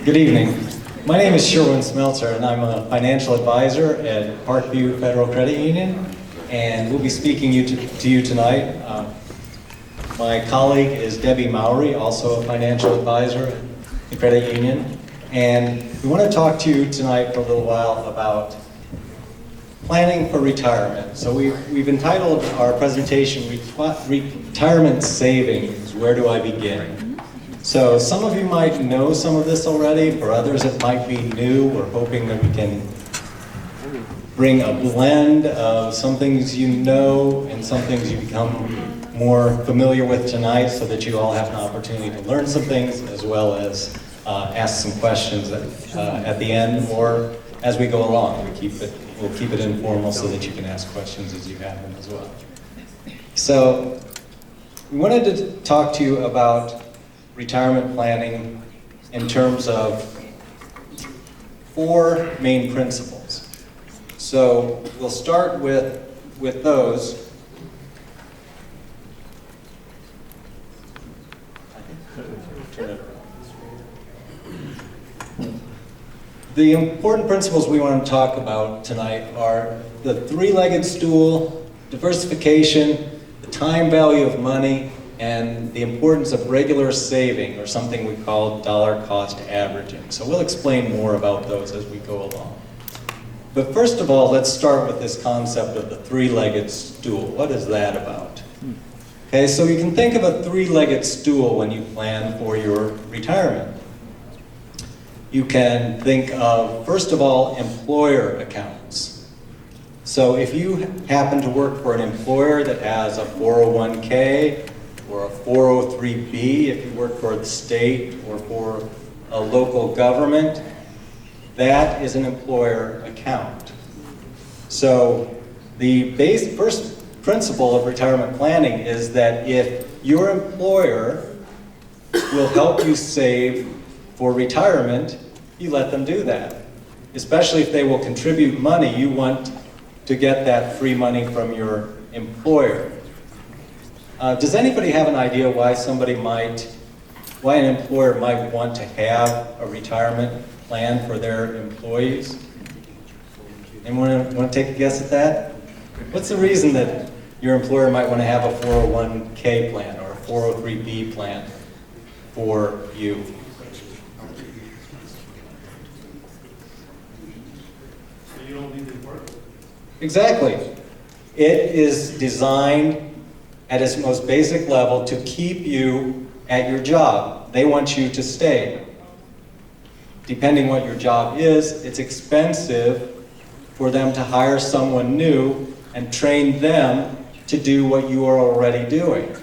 Good evening. My name is Sherwin Smeltzer, and I'm a financial advisor at Parkview Federal Credit Union, and we'll be speaking to you tonight. My colleague is Debbie Mowry, also a financial advisor at the credit union, and we want to talk to you tonight for a little while about planning for retirement. So we've entitled our presentation, Retirement Savings, Where Do I Begin? So some of you might know some of this already. For others it might be new. We're hoping that we can bring a blend of some things you know and some things you become more familiar with tonight, so that you all have an opportunity to learn some things as well as ask some questions at the end or as we go along. We'll keep it informal so that you can ask questions as you have them as well. So we wanted to talk to you about retirement planning in terms of 4 main principles. So we'll start with those. Turn it around. The important principles we want to talk about tonight are the 3-legged stool, diversification, the time value of money, and the importance of regular saving, or something we call dollar cost averaging. So we'll explain more about those as we go along. But first of all, let's start with this concept of the 3-legged stool. What is that about? Okay, so you can think of a 3-legged stool when you plan for your retirement. You can think of, first of all, employer accounts. So if you happen to work for an employer that has a 401k, or a 403b if you work for the state or for a local government, that is an employer account. So the first principle of retirement planning is that if your employer will help you save for retirement, you let them do that. Especially if they will contribute money, you want to get that free money from your employer. Does anybody have an idea why why an employer might want to have a retirement plan for their employees? Anyone want to take a guess at that? What's the reason that your employer might want to have a 401k plan or a 403b plan for you? So you don't need to work? Exactly. It is designed at its most basic level to keep you at your job. They want you to stay. Depending what your job is, it's expensive for them to hire someone new and train them to do what you are already doing.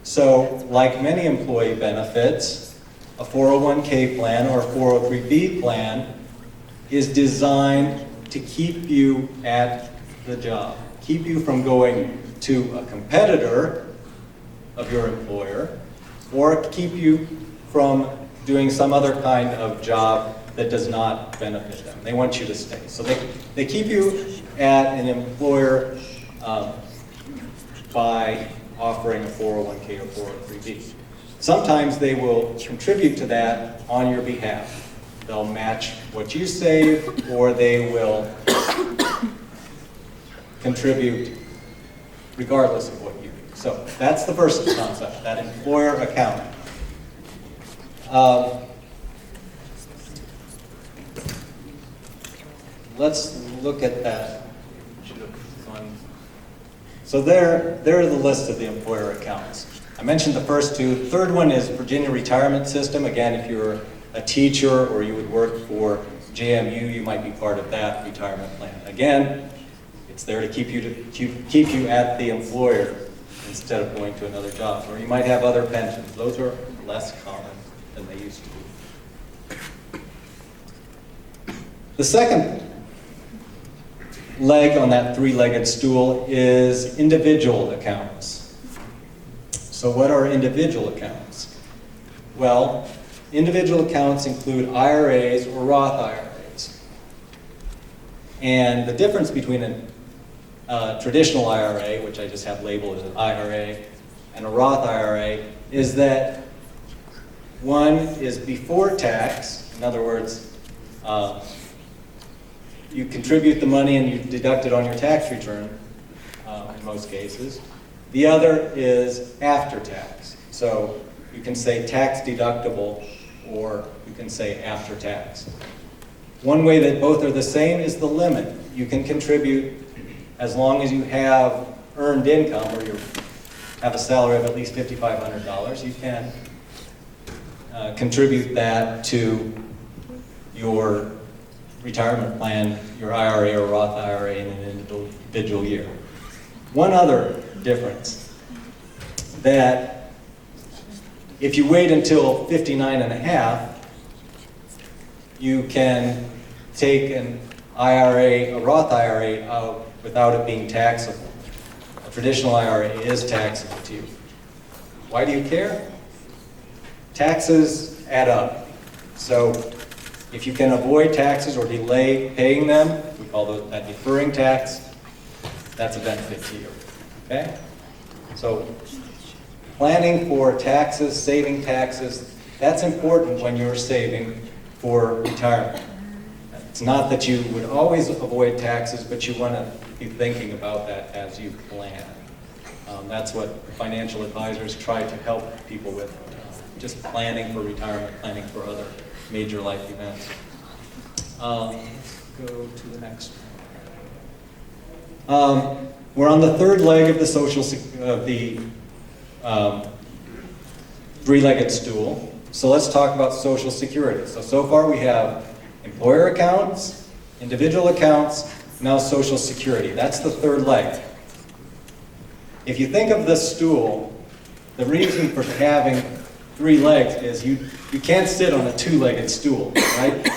So, like many employee benefits, a 401k plan or a 403b plan is designed to keep you at the job, keep you from going to a competitor of your employer, or keep you from doing some other kind of job that does not benefit them. They want you to stay. So they keep you at an employer by offering a 401k or 403b. Sometimes they will contribute to that on your behalf. They'll match what you save, or they will contribute regardless of what you do. So that's the first concept, that employer account. Let's look at that. So there are the list of the employer accounts. I mentioned the first 2. Third one is Virginia Retirement System. Again, if you're a teacher or you would work for JMU, you might be part of that retirement plan. Again, it's there to keep you at the employer instead of going to another job. Or you might have other pensions. Those are less common than they used to be. The second leg on that 3-legged stool is individual accounts. So what are individual accounts? Well, individual accounts include IRAs or Roth IRAs. And the difference between a traditional IRA, which I just have labeled as an IRA, and a Roth IRA is that one is before tax In other words, you contribute the money and you deduct it on your tax return, in most cases. The other is after tax. So you can say tax deductible, or you can say after tax. One way that both are the same is the limit. You can contribute as long as you have earned income, or you have a salary of at least $5,500, you can contribute that to your retirement plan, your IRA or Roth IRA in an individual year. One other difference, that if you wait until 59 and a half, you can take an IRA, a Roth IRA out without it being taxable. A traditional IRA is taxable to you. Why do you care? Taxes add up. So if you can avoid taxes or delay paying them, we call that deferring tax, that's a benefit to you, okay? So planning for taxes, saving taxes, that's important when you're saving for retirement. It's not that you would always avoid taxes, but you want to be thinking about that as you plan. That's what financial advisors try to help people with, just planning for retirement, planning for other major life events. Let's go to the next one. We're on the third leg of the three-legged stool. So let's talk about Social Security. So far we have employer accounts, individual accounts, now Social Security. That's the third leg. If you think of this stool, the reason for having three legs is you can't sit on a two-legged stool, right?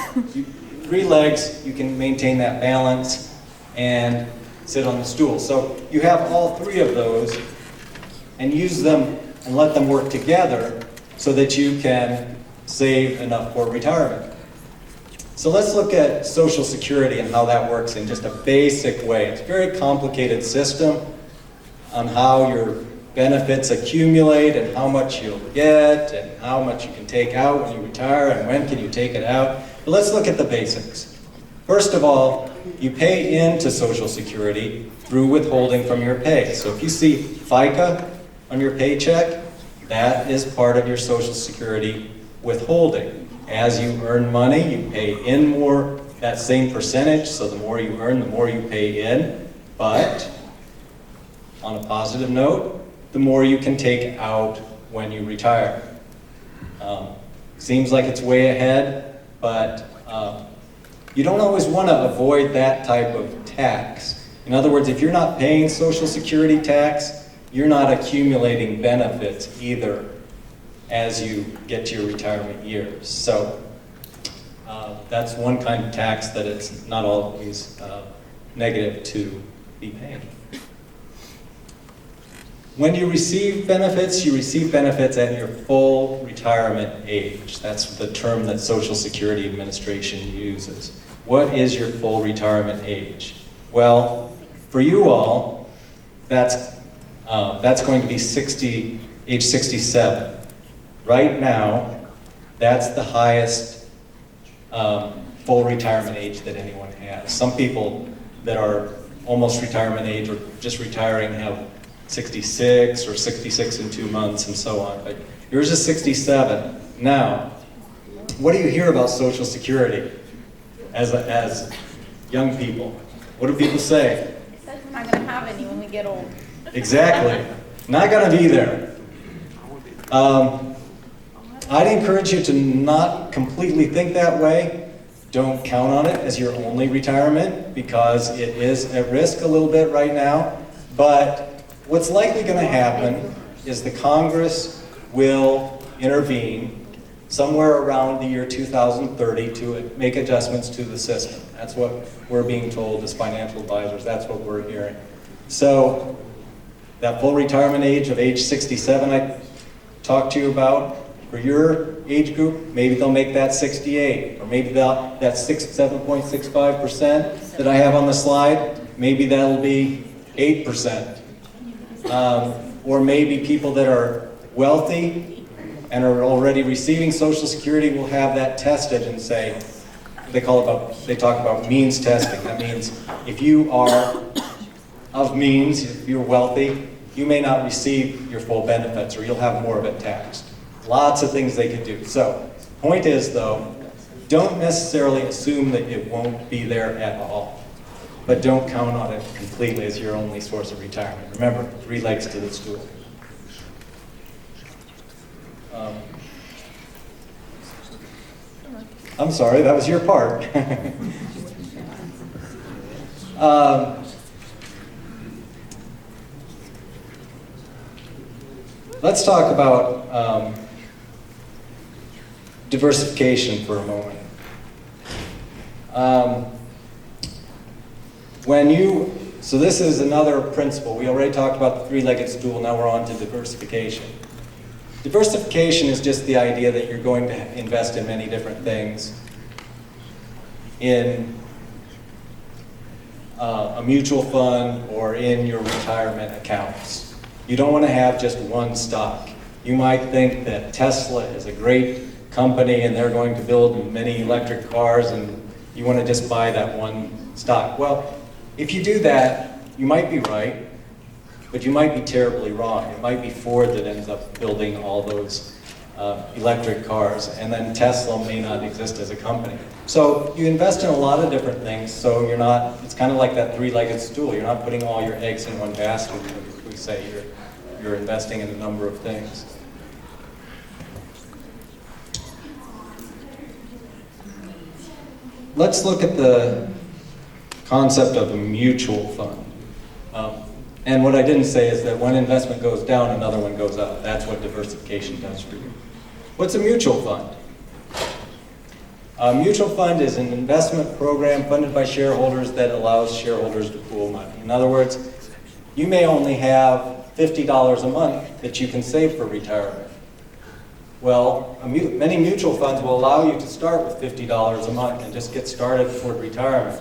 Three legs, you can maintain that balance and sit on the stool. So you have all three of those and use them and let them work together so that you can save enough for retirement. So let's look at Social Security and how that works in just a basic way. It's a very complicated system on how your benefits accumulate and how much you'll get and how much you can take out when you retire and when can you take it out. But let's look at the basics. First of all, you pay into Social Security through withholding from your pay. So if you see FICA on your paycheck, that is part of your Social Security withholding. As you earn money, you pay in more, that same percentage, so the more you earn, the more you pay in. But on a positive note, the more you can take out when you retire. Seems like it's way ahead, but you don't always want to avoid that type of tax. In other words, if you're not paying Social Security tax, you're not accumulating benefits either as you get to your retirement years. So that's one kind of tax that it's not always negative to be paying. When you receive benefits at your full retirement age. That's the term that Social Security Administration uses. What is your full retirement age? Well, for you all, that's going to be age 67. Right now, that's the highest full retirement age that anyone has. Some people that are almost retirement age or just retiring have 66 or 66 in 2 months and so on, but yours is 67. Now, what do you hear about Social Security as young people? What do people say? They said we're not going to have any when we get old. Exactly. Not going to be there. I'd encourage you to not completely think that way. Don't count on it as your only retirement because it is at risk a little bit right now. But what's likely going to happen is the Congress will intervene somewhere around the year 2030 to make adjustments to the system. That's what we're being told as financial advisors. That's what we're hearing. So that full retirement age of age 67 I talked to you about, for your age group, maybe they'll make that 68, or maybe that 7.65% that I have on the slide, maybe that'll be 8%. Or maybe people that are wealthy and are already receiving Social Security will have that tested and say, they talk about means testing. That means if you are of means, if you're wealthy, you may not receive your full benefits, or you'll have more of it taxed. Lots of things they could do. So, point is though, don't necessarily assume that it won't be there at all, but don't count on it completely as your only source of retirement. Remember, 3 legs to the stool. I'm sorry, that was your part. Let's talk about diversification for a moment. So this is another principle. We already talked about the 3-legged stool, now we're on to diversification. Diversification is just the idea that you're going to invest in many different things in a mutual fund or in your retirement accounts. You don't want to have just one stock. You might think that Tesla is a great company and they're going to build many electric cars and you want to just buy that one stock. Well, if you do that, you might be right, but you might be terribly wrong. It might be Ford that ends up building all those electric cars, and then Tesla may not exist as a company. So you invest in a lot of different things, so you're not, it's kind of like that 3-legged stool. You're not putting all your eggs in one basket, as we say. You're investing in a number of things. Let's look at the concept of a mutual fund. And what I didn't say is that when investment goes down, another one goes up. That's what diversification does for you. What's a mutual fund? A mutual fund is an investment program funded by shareholders that allows shareholders to pool money. In other words, you may only have $50 a month that you can save for retirement. Well, many mutual funds will allow you to start with $50 a month and just get started toward retirement.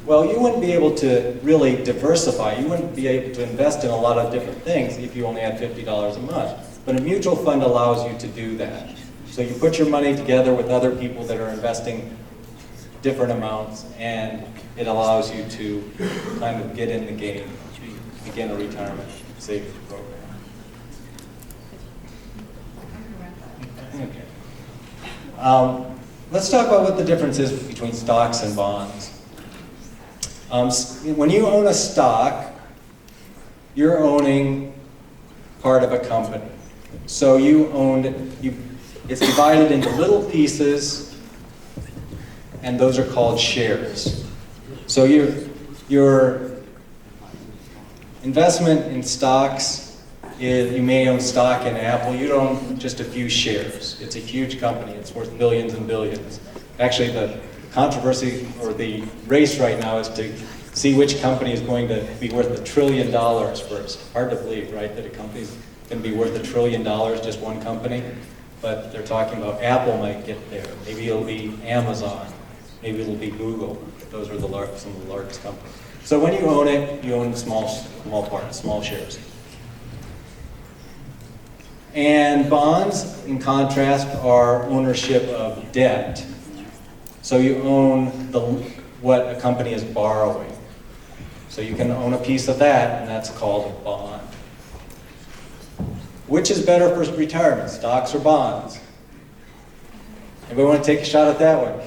Well, you wouldn't be able to really diversify. You wouldn't be able to invest in a lot of different things if you only had $50 a month. But a mutual fund allows you to do that. So you put your money together with other people that are investing different amounts, and it allows you to kind of get in the game, begin a retirement savings program. Okay. Let's talk about what the difference is between stocks and bonds. When you own a stock, you're owning part of a company. So it's divided into little pieces, and those are called shares. So your investment in stocks is, you may own stock in Apple, you own just a few shares. It's a huge company, it's worth billions and billions. Actually, the controversy or the race right now is to see which company is going to be worth $1 trillion first. Hard to believe, right, that a company is going to be worth $1 trillion, just one company. But they're talking about Apple might get there. Maybe it'll be Amazon. Maybe it'll be Google. Those are some of the largest companies. So when you own it, you own small parts, small shares. And bonds, in contrast, are ownership of debt. So you own what a company is borrowing. So you can own a piece of that, and that's called a bond. Which is better for retirement, stocks or bonds? Anybody want to take a shot at that one?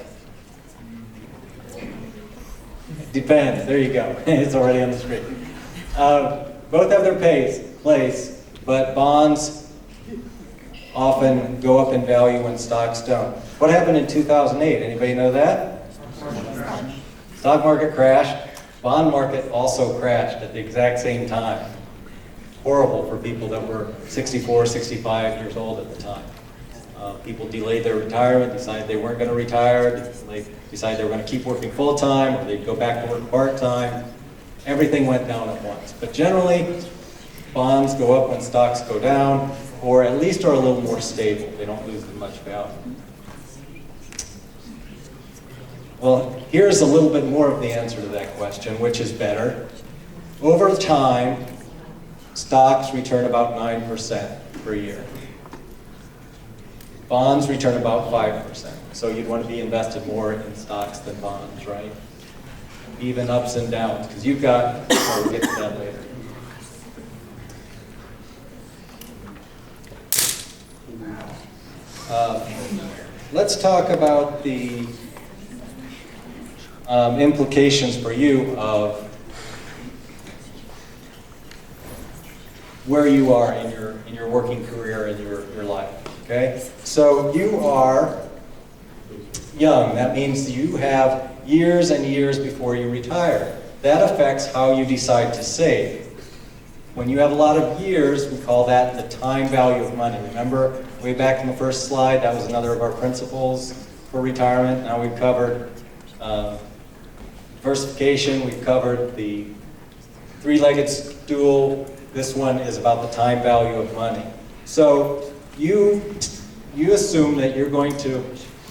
Depends, there you go. It's already on the screen. Both have their place, but bonds often go up in value when stocks don't. What happened in 2008? Anybody know that? Stock market crashed. Bond market also crashed at the exact same time. Horrible for people that were 64, 65 years old at the time. People delayed their retirement, decided they weren't going to retire, they decided they were going to keep working full-time, or they'd go back to work part-time. Everything went down at once. But generally, bonds go up when stocks go down, or at least are a little more stable. They don't lose as much value. Well, here's a little bit more of the answer to that question, which is better. Over time, stocks return about 9% per year. Bonds return about 5%. So you'd want to be invested more in stocks than bonds, right? Even ups and downs, because you've got, we'll get to that later. Let's talk about the implications for you of where you are in your working career and your life. Okay, so you are young. That means you have years and years before you retire. That affects how you decide to save. When you have a lot of years, we call that the time value of money. Remember, way back in the first slide, that was another of our principles for retirement. Now we've covered diversification, we've covered the three-legged stool. This one is about the time value of money. So you assume that you're going to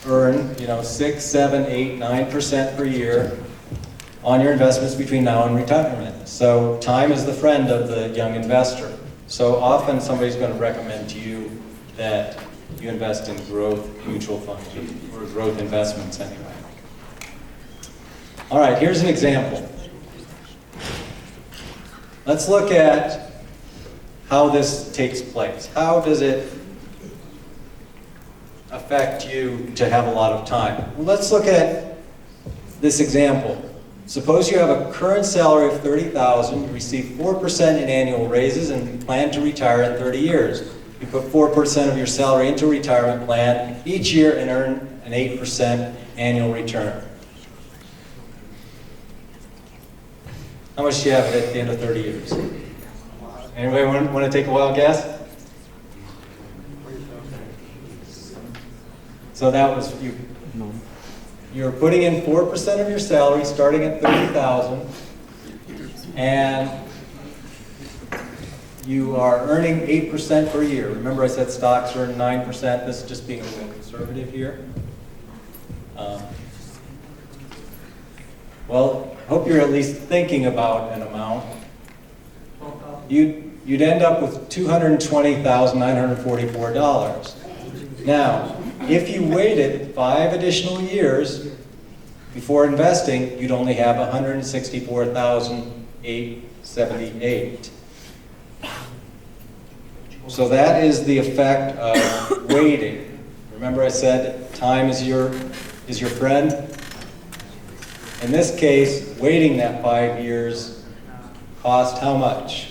earn, 6, 7, 8, 9% per year on your investments between now and retirement. So time is the friend of the young investor. So often somebody's going to recommend to you that you invest in growth mutual funds or growth investments anyway. All right, here's an example. Let's look at how this takes place. How does it affect you to have a lot of time? Well, let's look at this example. Suppose you have a current salary of $30,000, you receive 4% in annual raises, and you plan to retire in 30 years. You put 4% of your salary into a retirement plan each year and earn an 8% annual return. How much do you have at the end of 30 years? Anybody want to take a wild guess? So that was you. You're putting in 4% of your salary starting at $30,000, and you are earning 8% per year. Remember I said stocks earn 9%. This is just being a little conservative here. Well, I hope you're at least thinking about an amount. You'd end up with $220,944. Now, if you waited 5 additional years before investing, you'd only have $164,878. So that is the effect of waiting. Remember I said time is your friend? In this case, waiting that 5 years cost how much?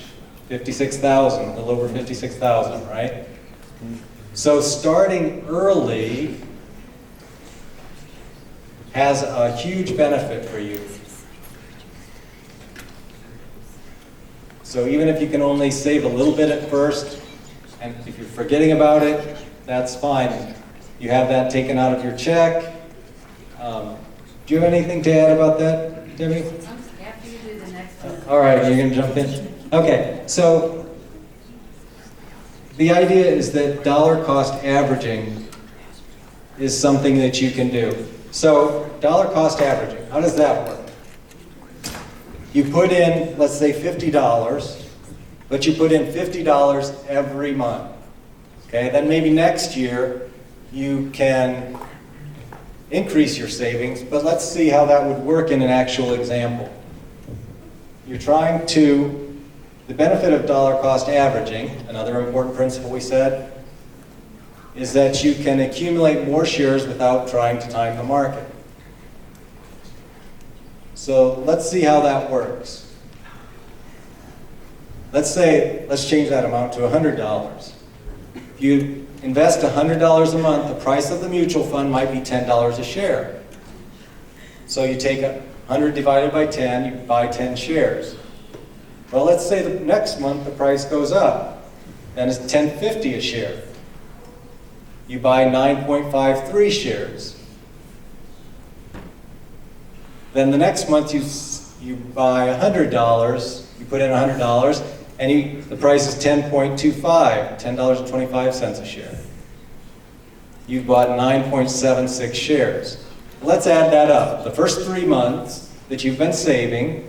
$56,000, a little over $56,000, right? So starting early has a huge benefit for you. So even if you can only save a little bit at first, and if you're forgetting about it, that's fine. You have that taken out of your check. Do you have anything to add about that, Debbie? After you do the next one. All right, you're going to jump in? Okay, so the idea is that dollar cost averaging is something that you can do. So dollar cost averaging, how does that work? You put in, let's say $50, but you put in $50 every month. Okay, then maybe next year you can increase your savings, but let's see how that would work in an actual example. You're trying to, the benefit of dollar cost averaging, another important principle we said, is that you can accumulate more shares without trying to time the market. So let's see how that works. Let's change that amount to $100. If you invest $100 a month, the price of the mutual fund might be $10 a share. So you take 100 divided by 10, you buy 10 shares. Well, let's say the next month the price goes up, then it's $10.50 a share. You buy 9.53 shares. Then the next month you buy $100, you put in $100, and the price is $10.25, $10.25 a share. You bought 9.76 shares. Let's add that up. The first 3 months that you've been saving,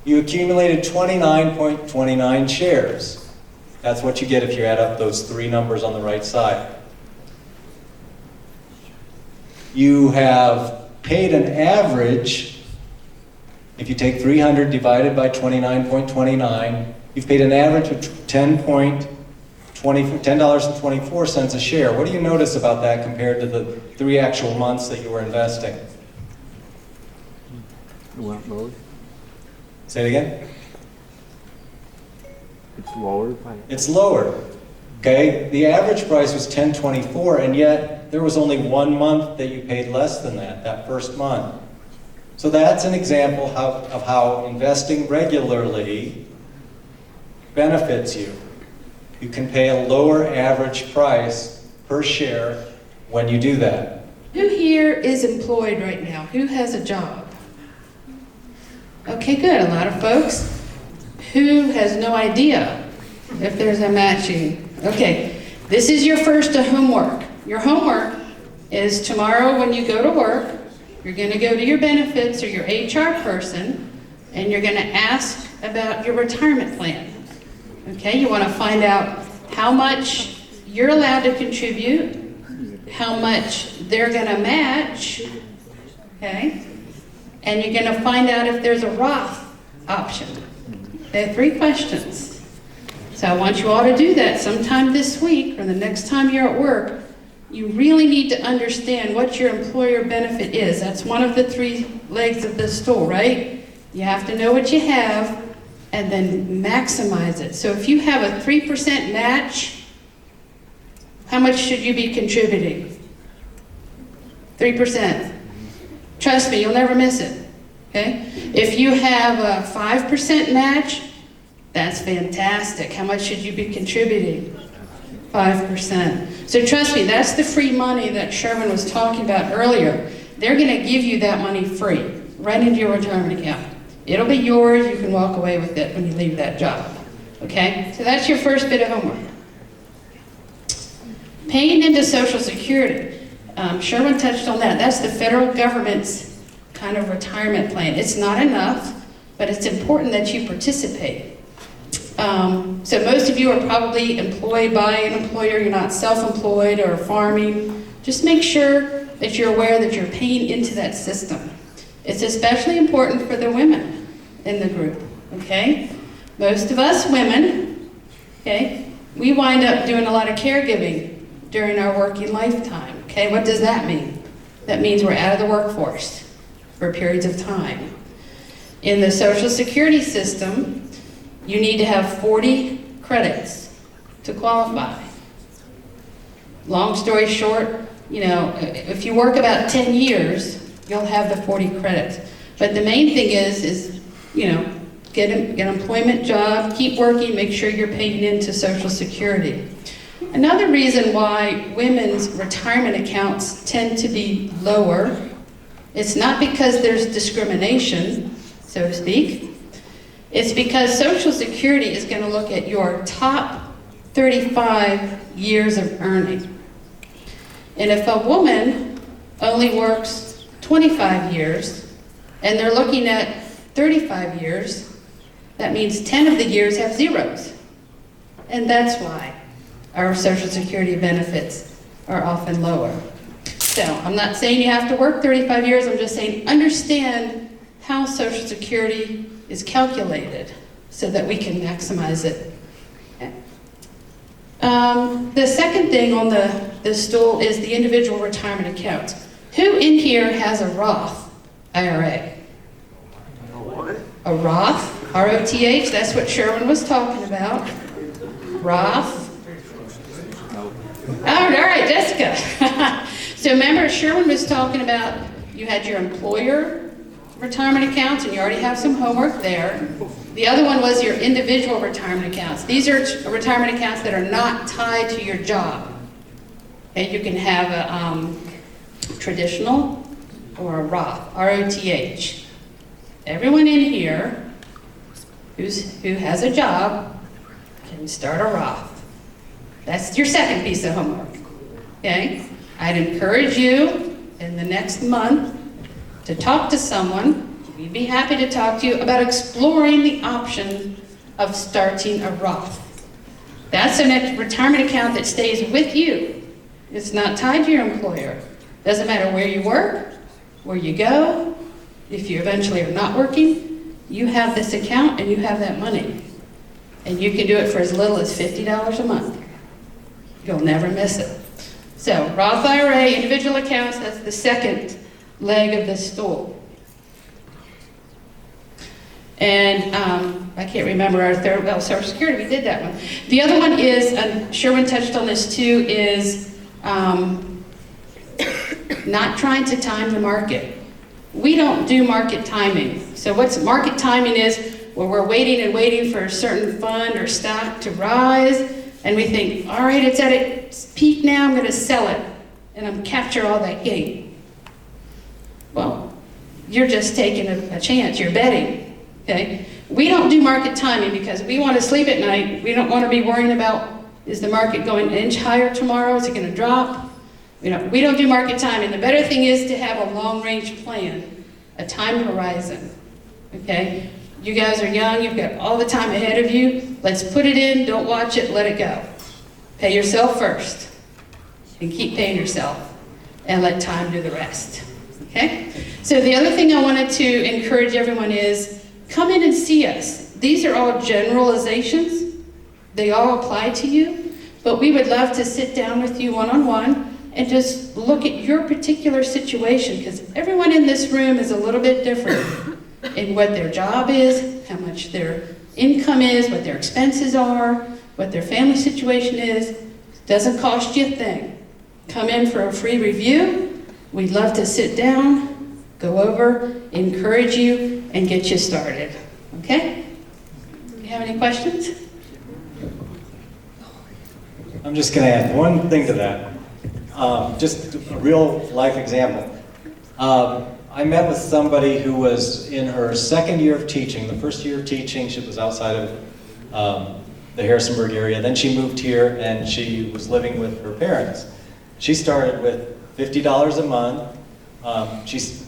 you accumulated 29.29 shares. That's what you get if you add up those 3 numbers on the right side. you have paid an average, if you take 300 divided by 29.29, you've paid an average of $10.24 a share. What do you notice about that compared to the 3 actual months that you were investing? It went lower. Say it again? It's lower by. It's lower. Okay, the average price was $10.24, and yet there was only 1 month that you paid less than that first month. So that's an example of how investing regularly benefits you. You can pay a lower average price per share when you do that. Who here is employed right now? Who has a job? Okay, good. A lot of folks. Who has no idea if there's a matching? Okay, this is your first homework. Your homework is tomorrow when you go to work, you're going to go to your benefits or your HR person, and you're going to ask about your retirement plan. Okay, you want to find out how much you're allowed to contribute, how much they're going to match, okay? And you're going to find out if there's a Roth option. There are 3 questions. So I want you all to do that sometime this week or the next time you're at work. You really need to understand what your employer benefit is. That's one of the 3 legs of the stool, right? You have to know what you have and then maximize it. So if you have a 3% match, how much should you be contributing? 3%. Trust me, you'll never miss it, okay? If you have a 5% match, that's fantastic. How much should you be contributing? 5%. So trust me, that's the free money that Sherman was talking about earlier. They're gonna give you that money free, right into your retirement account. It'll be yours, you can walk away with it when you leave that job, okay? So that's your first bit of homework. Paying into Social Security. Sherman touched on that. That's the federal government's kind of retirement plan. It's not enough, but it's important that you participate. So most of you are probably employed by an employer. You're not self-employed or farming. Just make sure that you're aware that you're paying into that system. It's especially important for the women in the group, okay? Most of us women, okay, we wind up doing a lot of caregiving during our working lifetime, okay? What does that mean? That means we're out of the workforce for periods of time. In the Social Security system, you need to have 40 credits to qualify. Long story short, you know, if you work about 10 years, you'll have the 40 credits. But the main thing is you know, get an employment job, keep working, make sure you're paying into Social Security. Another reason why women's retirement accounts tend to be lower, it's not because there's discrimination, so to speak. It's because Social Security is going to look at your top 35 years of earning. And if a woman only works 25 years, and they're looking at 35 years, that means 10 of the years have zeros. And that's why our Social Security benefits are often lower. So I'm not saying you have to work 35 years, I'm just saying understand how Social Security is calculated so that we can maximize it. Okay. The second thing on the stool is the individual retirement account. Who in here has a Roth IRA? A Roth, R-O-T-H, that's what Sherman was talking about. Roth. Oh, all right, Jessica. So remember, Sherman was talking about you had your employer retirement accounts, and you already have some homework there. The other one was your individual retirement accounts. These are retirement accounts that are not tied to your job. And you can have a traditional or a Roth, R-O-T-H. Everyone in here who has a job can start a Roth. That's your second piece of homework, okay? I'd encourage you in the next month to talk to someone. We'd be happy to talk to you about exploring the option of starting a Roth. That's a retirement account that stays with you. It's not tied to your employer. Doesn't matter where you work, where you go, if you eventually are not working, you have this account and you have that money. And you can do it for as little as $50 a month. You'll never miss it. So Roth IRA, individual accounts, that's the second leg of the stool. And I can't remember our third, well, Social Security, we did that one. The other one is, Sherwin touched on this too, is not trying to time the market. We don't do market timing. So what's market timing is where we're waiting and waiting for a certain fund or stock to rise, and we think, all right, it's at its peak now, I'm gonna sell it, and I'm capture all that gain. Well, you're just taking a chance, you're betting, okay? We don't do market timing because we want to sleep at night. We don't want to be worrying about, is the market going an inch higher tomorrow? Is it going to drop? We don't do market timing. The better thing is to have a long-range plan, a time horizon, okay? You guys are young, you've got all the time ahead of you. Let's put it in, don't watch it, let it go. Pay yourself first, and keep paying yourself, and let time do the rest, okay? So the other thing I wanted to encourage everyone is, come in and see us. These are all generalizations. They all apply to you, but we would love to sit down with you one-on-one and just look at your particular situation, because everyone in this room is a little bit different in what their job is, how much their income is, what their expenses are, what their family situation is. Doesn't cost you a thing. Come in for a free review. We'd love to sit down, go over, encourage you, and get you started, okay? Do you have any questions? I'm just going to add one thing to that. Just a real life example. I met with somebody who was in her second year of teaching. The first year of teaching, she was outside of the Harrisonburg area. Then she moved here and she was living with her parents. She started with $50 a month.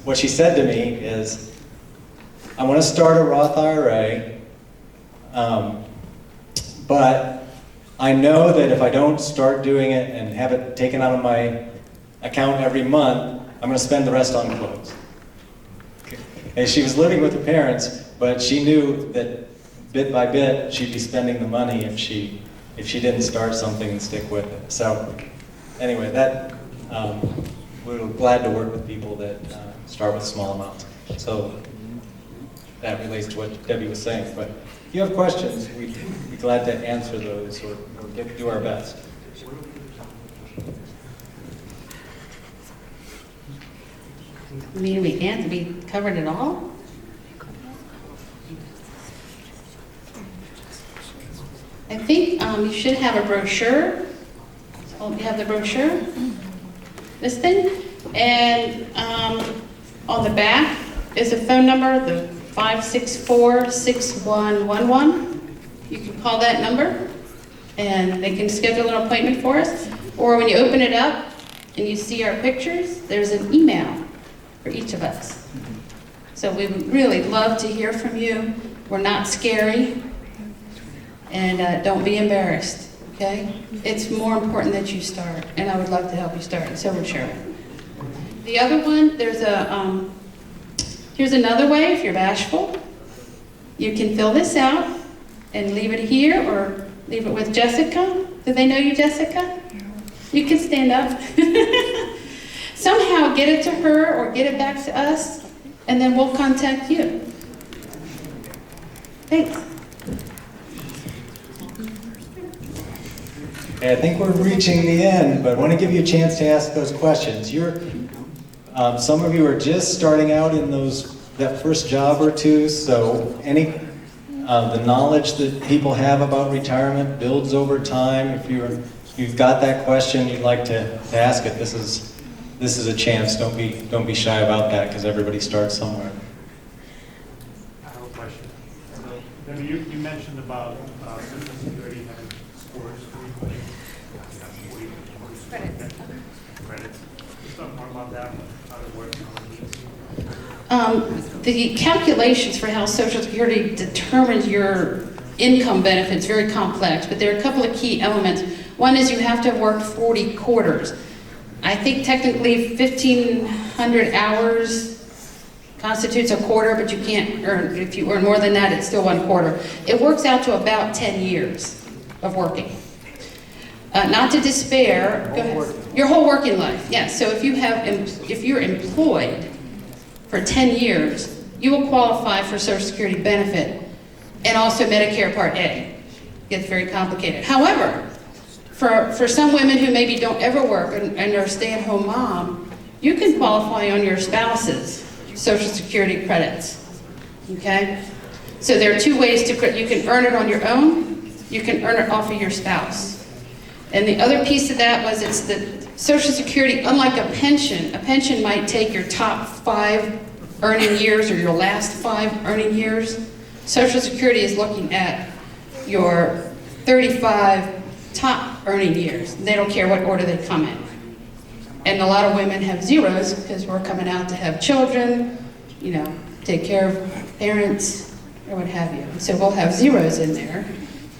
What she said to me is, I want to start a Roth IRA, but I know that if I don't start doing it and have it taken out of my account every month, I'm going to spend the rest on clothes. Okay. And she was living with her parents, but she knew that bit by bit she'd be spending the money if she didn't start something and stick with it. So anyway, that we're glad to work with people that start with small amounts. So that relates to what Debbie was saying. But if you have questions, we'd be glad to answer those or do our best. I mean, we covered it all? I think you should have a brochure. Oh, you have the brochure? This thing? And on the back is a phone number, the 564-6111. You can call that number and they can schedule an appointment for us. Or when you open it up and you see our pictures, there's an email for each of us. So we would really love to hear from you. We're not scary. And don't be embarrassed, okay? It's more important that you start, and I would love to help you start, and so would Sharon. The other one, there's here's another way if you're bashful. You can fill this out and leave it here or leave it with Jessica. Do they know you, Jessica? You can stand up. Somehow get it to her or get it back to us, and then we'll contact you. Thanks. Okay, I think we're reaching the end, but I want to give you a chance to ask those questions. Some of you are just starting out in that first job or two, so the knowledge that people have about retirement builds over time. If you've got that question, you'd like to ask it. This is a chance. Don't be shy about that, because everybody starts somewhere. I have a question. So, Debbie, you mentioned about Social Security having scores for everybody. Credits. Just talk more about that, how it works, how it means. The calculations for how Social Security determines your income benefits very complex, but there are a couple of key elements. One is you have to have worked 40 quarters. I think technically 1,500 hours constitutes a quarter, but you can't earn, if you earn more than that, it's still 1/4. It works out to about 10 years of working. Not to despair, go ahead. Your whole working life, yes. So if you're employed for 10 years, you will qualify for Social Security benefit and also Medicare Part A. It gets very complicated. However, for some women who maybe don't ever work and are a stay-at-home mom, you can qualify on your spouse's Social Security credits, okay? So there are two ways to, you can earn it on your own, you can earn it off of your spouse. And the other piece of that was it's the Social Security, unlike a pension might take your top 5 earning years or your last 5 earning years. Social Security is looking at your 35 top earning years. They don't care what order they come in. And a lot of women have zeros because we're coming out to have children, you know, take care of parents or what have you. So we'll have zeros in there,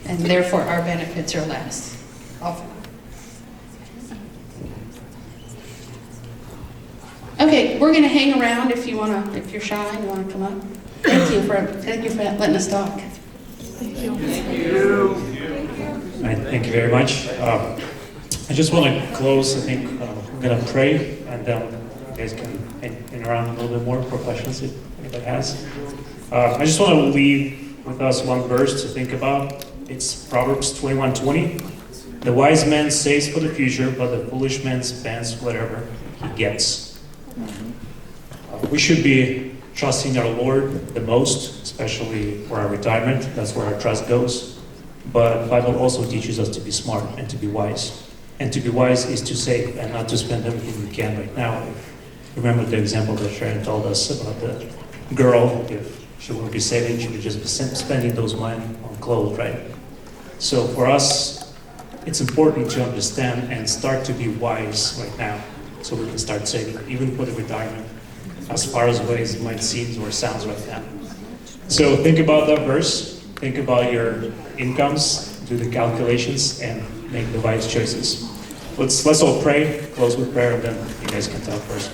and therefore our benefits are less often. Okay, we're going to hang around if you want to, if you're shy and you want to come up. Thank you for letting us talk. All right, thank you very much. I just want to close. I think I'm going to pray, and then you guys can hang around a little bit more for questions if anybody has. I just want to leave with us one verse to think about. It's Proverbs 21:20. The wise man saves for the future, but the foolish man spends whatever he gets. We should be trusting our Lord the most, especially for our retirement. That's where our trust goes. But the Bible also teaches us to be smart and to be wise. And to be wise is to save and not to spend everything we can right now. Remember the example that Sharon told us about the girl. If she wouldn't be saving, she would just be spending those money on clothes, right? So for us, it's important to understand and start to be wise right now so we can start saving, even for the retirement, as far as away as it might seem or sounds right now. So think about that verse, think about your incomes, do the calculations, and make the wise choices. Let's all pray, close with prayer, and then you guys can talk first.